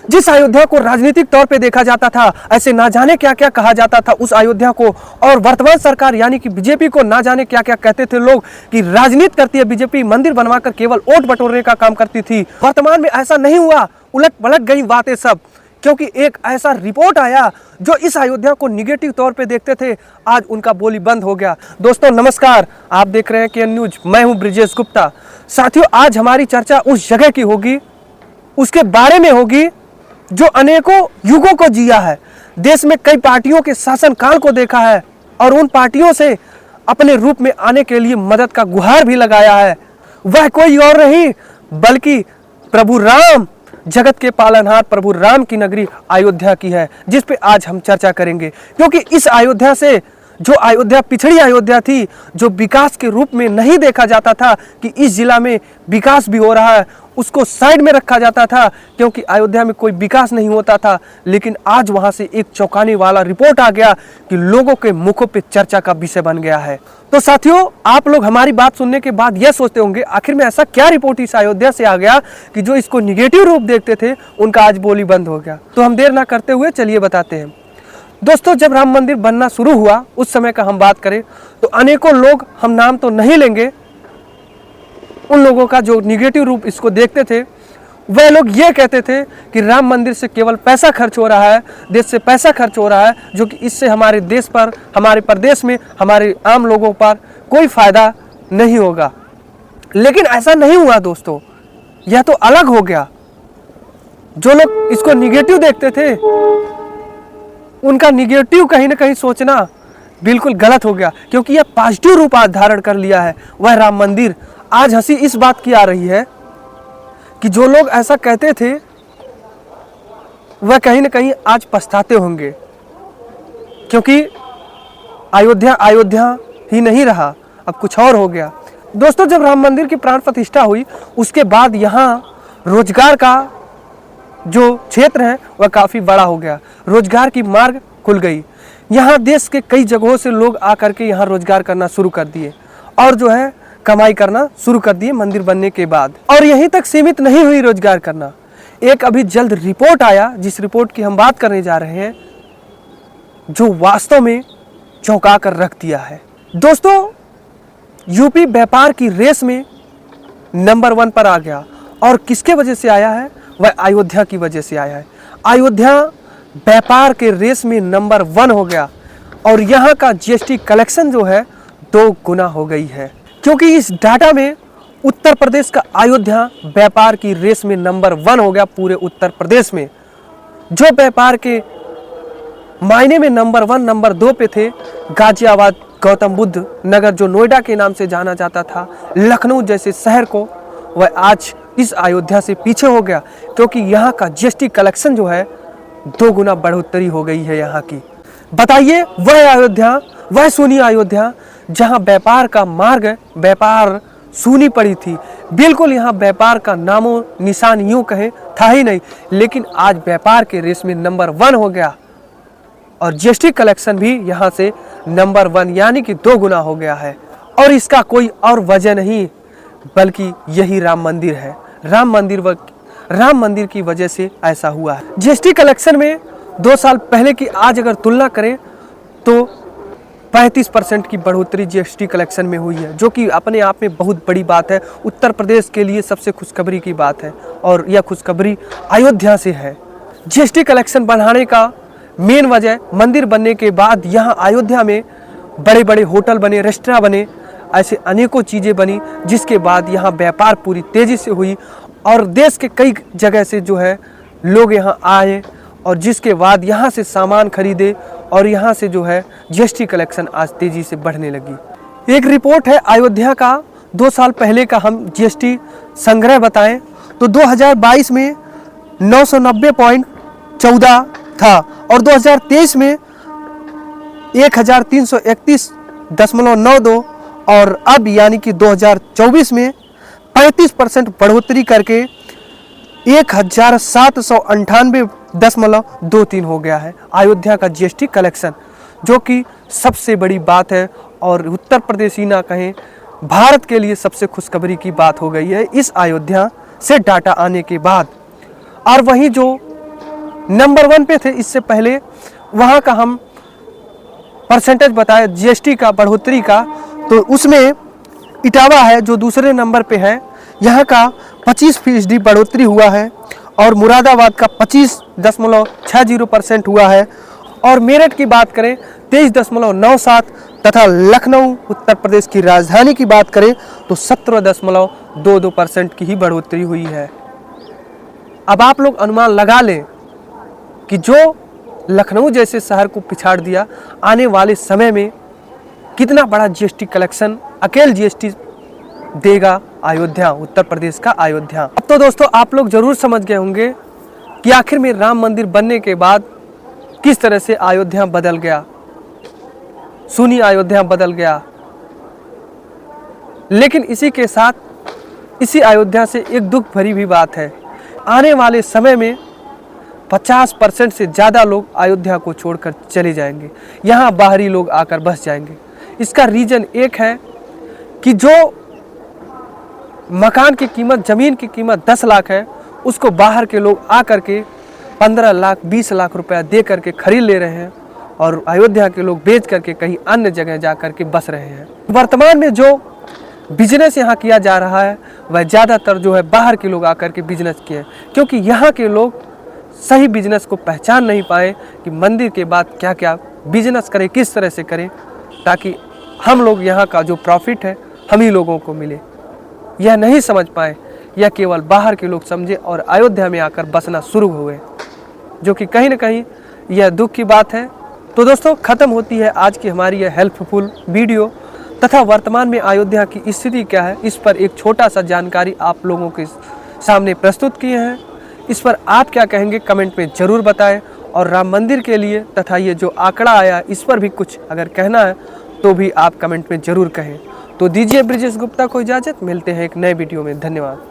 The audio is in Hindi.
जिस अयोध्या को राजनीतिक तौर पे देखा जाता था, ऐसे ना जाने क्या क्या कहा जाता था उस अयोध्या को, और वर्तमान सरकार यानी कि बीजेपी को ना जाने क्या क्या कहते थे लोग कि राजनीति करती है बीजेपी, मंदिर बनवाकर केवल वोट बटोरने का काम करती थी। वर्तमान में ऐसा नहीं हुआ, उलट पलट गई बातें सब, क्योंकि एक ऐसा रिपोर्ट आया जो इस अयोध्या को निगेटिव तौर पे देखते थे, आज उनका बोली बंद हो गया। दोस्तों नमस्कार, आप देख रहे हैं केएन न्यूज, मैं हूं ब्रिजेश गुप्ता। साथियों, आज हमारी चर्चा उस जगह की होगी, उसके बारे में होगी जो अनेकों युगों को जिया है, देश में कई पार्टियों के शासनकाल को देखा है और उन पार्टियों से अपने रूप में आने के लिए मदद का गुहार भी लगाया है। वह कोई और नहीं बल्कि प्रभु राम, जगत के पालनहार प्रभु राम की नगरी अयोध्या की है, जिस पे आज हम चर्चा करेंगे। क्योंकि इस अयोध्या से, जो अयोध्या पिछड़ी अयोध्या थी, जो विकास के रूप में नहीं देखा जाता था कि इस जिला में विकास भी हो रहा है, उसको साइड में रखा जाता था क्योंकि अयोध्या में कोई विकास नहीं होता था। लेकिन आज वहां से एक चौंकाने वाला रिपोर्ट आ गया कि लोगों के मुखों पे चर्चा का विषय बन गया है। तो साथियों, आप लोग हमारी बात सुनने के बाद यह सोचते होंगे आखिर में ऐसा क्या रिपोर्ट इस अयोध्या से आ गया कि जो इसको निगेटिव रूप देखते थे उनका आज बोली बंद हो गया। तो हम देर ना करते हुए चलिए बताते हैं। दोस्तों, जब राम मंदिर बनना शुरू हुआ उस समय का हम बात करें तो अनेकों लोग, हम नाम तो नहीं लेंगे, उन लोगों का जो निगेटिव रूप इसको देखते थे, वह लोग ये कहते थे कि राम मंदिर से केवल पैसा खर्च हो रहा है, देश से पैसा खर्च हो रहा है, जो कि इससे हमारे देश पर, हमारे प्रदेश में, हमारे आम लोगों पर कोई फायदा नहीं होगा। लेकिन ऐसा नहीं हुआ दोस्तों, यह तो अलग हो गया। जो लोग इसको निगेटिव देखते थे उनका निगेटिव कहीं ना कहीं सोचना बिल्कुल गलत हो गया, क्योंकि यह पॉजिटिव रूप आज धारण कर लिया है। वह राम मंदिर, आज हंसी इस बात की आ रही है कि जो लोग ऐसा कहते थे वह कहीं ना कहीं आज पछताते होंगे, क्योंकि अयोध्या अयोध्या ही नहीं रहा, अब कुछ और हो गया। दोस्तों, जब राम मंदिर की प्राण प्रतिष्ठा हुई उसके बाद यहाँ रोजगार का जो क्षेत्र है वह काफ़ी बड़ा हो गया, रोजगार की मार्ग खुल गई। यहाँ देश के कई जगहों से लोग आकर के यहाँ रोजगार करना शुरू कर दिए और जो है कमाई करना शुरू कर दिए मंदिर बनने के बाद। और यहीं तक सीमित नहीं हुई रोजगार करना, एक अभी जल्द रिपोर्ट आया, जिस रिपोर्ट की हम बात करने जा रहे हैं, जो वास्तव में चौंका कर रख दिया है। दोस्तों, यूपी व्यापार की रेस में नंबर 1 पर आ गया, और किसके वजह से आया है? वह अयोध्या की वजह से आया है। अयोध्या व्यापार के रेस में नंबर 1 हो गया, और यहाँ का जीएसटी कलेक्शन जो है 2 गुना हो गई है, क्योंकि इस डाटा में उत्तर प्रदेश का अयोध्या व्यापार की रेस में नंबर 1 हो गया पूरे उत्तर प्रदेश में। जो व्यापार के मायने में नंबर 1 नंबर 2 पे थे गाजियाबाद, गौतम बुद्ध नगर, जो नोएडा के नाम से जाना जाता था, लखनऊ जैसे शहर को, वह आज इस अयोध्या से पीछे हो गया, क्योंकि यहाँ का जीएसटी कलेक्शन जो है 2 गुना बढ़ोतरी हो गई है यहाँ की। बताइए, वह अयोध्या, वह सूनी अयोध्या जहाँ व्यापार का मार्ग, व्यापार सूनी पड़ी थी, बिल्कुल यहाँ व्यापार का नामो निशान यूं कहें था ही नहीं, लेकिन आज व्यापार के रेस में नंबर 1 हो गया, और जीएसटी कलेक्शन भी यहाँ से नंबर 1 यानी कि 2 गुना हो गया है। और इसका कोई और वजह नहीं बल्कि यही राम मंदिर है। राम मंदिर की वजह से ऐसा हुआ है। जीएसटी कलेक्शन में 2 साल पहले की आज अगर तुलना करें तो 35% की बढ़ोतरी जीएसटी कलेक्शन में हुई है, जो कि अपने आप में बहुत बड़ी बात है। उत्तर प्रदेश के लिए सबसे खुशखबरी की बात है, और यह खुशखबरी अयोध्या से है। जीएसटी कलेक्शन बढ़ाने का मेन वजह, मंदिर बनने के बाद यहाँ अयोध्या में बड़े बड़े होटल बने, रेस्टोरेंट बने, ऐसे अनेकों चीज़ें बनी, जिसके बाद यहाँ व्यापार पूरी तेज़ी से हुई, और देश के कई जगह से जो है लोग यहाँ आए, और जिसके बाद यहाँ से सामान खरीदे, और यहाँ से जो है जीएसटी कलेक्शन आज तेज़ी से बढ़ने लगी। एक रिपोर्ट है अयोध्या का 2 साल पहले का, हम जीएसटी संग्रह बताएं तो 2022 में 990.14 था, और 2023 में 1331.92, और अब यानी कि 2024 में 35% बढ़ोतरी करके 1798.23 हो गया है अयोध्या का जीएसटी कलेक्शन, जो कि सबसे बड़ी बात है, और उत्तर प्रदेश ही ना कहें भारत के लिए सबसे खुशखबरी की बात हो गई है इस अयोध्या से डाटा आने के बाद। और वहीं जो नंबर 1 पे थे इससे पहले। वहाँ का हम परसेंटेज बताए जीएसटी का बढ़ोतरी का, तो उसमें इटावा है जो दूसरे नंबर पे है, यहाँ का 25% बढ़ोतरी हुआ है और मुरादाबाद का 25.60% हुआ है। और मेरठ की बात करें 23.97 तथा लखनऊ उत्तर प्रदेश की राजधानी की बात करें तो 17.22% की ही बढ़ोतरी हुई है। अब आप लोग अनुमान लगा लें कि जो लखनऊ जैसे शहर को पिछाड़ दिया, आने वाले समय में कितना बड़ा जीएसटी कलेक्शन अकेले जीएसटी देगा अयोध्या, उत्तर प्रदेश का अयोध्या। अब तो दोस्तों आप लोग जरूर समझ गए होंगे कि आखिर में राम मंदिर बनने के बाद किस तरह से अयोध्या बदल गया, सुनी अयोध्या बदल गया। लेकिन इसी के साथ इसी अयोध्या से एक दुख भरी भी बात है, आने वाले समय में 50% से ज़्यादा लोग अयोध्या को छोड़कर चले जाएंगे, यहाँ बाहरी लोग आकर बस जाएंगे। इसका रीज़न एक है कि जो मकान की कीमत, ज़मीन की कीमत 10 लाख है, उसको बाहर के लोग आकर के 15 लाख 20 लाख रुपया दे करके खरीद ले रहे हैं और अयोध्या के लोग बेच करके कहीं अन्य जगह जा कर के बस रहे हैं। वर्तमान में जो बिजनेस यहाँ किया जा रहा है वह ज़्यादातर जो है बाहर के लोग आकर के बिजनेस किए, क्योंकि यहाँ के लोग सही बिजनेस को पहचान नहीं पाए कि मंदिर के बाद क्या क्या बिजनेस करें, किस तरह से करें ताकि हम लोग यहाँ का जो प्रॉफिट है हम ही लोगों को मिले। यह नहीं समझ पाए, यह केवल बाहर के लोग समझे और अयोध्या में आकर बसना शुरू हुए, जो कि कहीं ना कहीं यह दुख की बात है। तो दोस्तों ख़त्म होती है आज की हमारी यह हेल्पफुल वीडियो तथा वर्तमान में अयोध्या की स्थिति क्या है, इस पर एक छोटा सा जानकारी आप लोगों के सामने प्रस्तुत किए हैं। इस पर आप क्या कहेंगे कमेंट में ज़रूर बताएं और राम मंदिर के लिए तथा ये जो आंकड़ा आया इस पर भी कुछ अगर कहना है तो भी आप कमेंट में ज़रूर कहें। तो दीजिए ब्रिजेश गुप्ता को इजाज़त, मिलते हैं एक नए वीडियो में। धन्यवाद।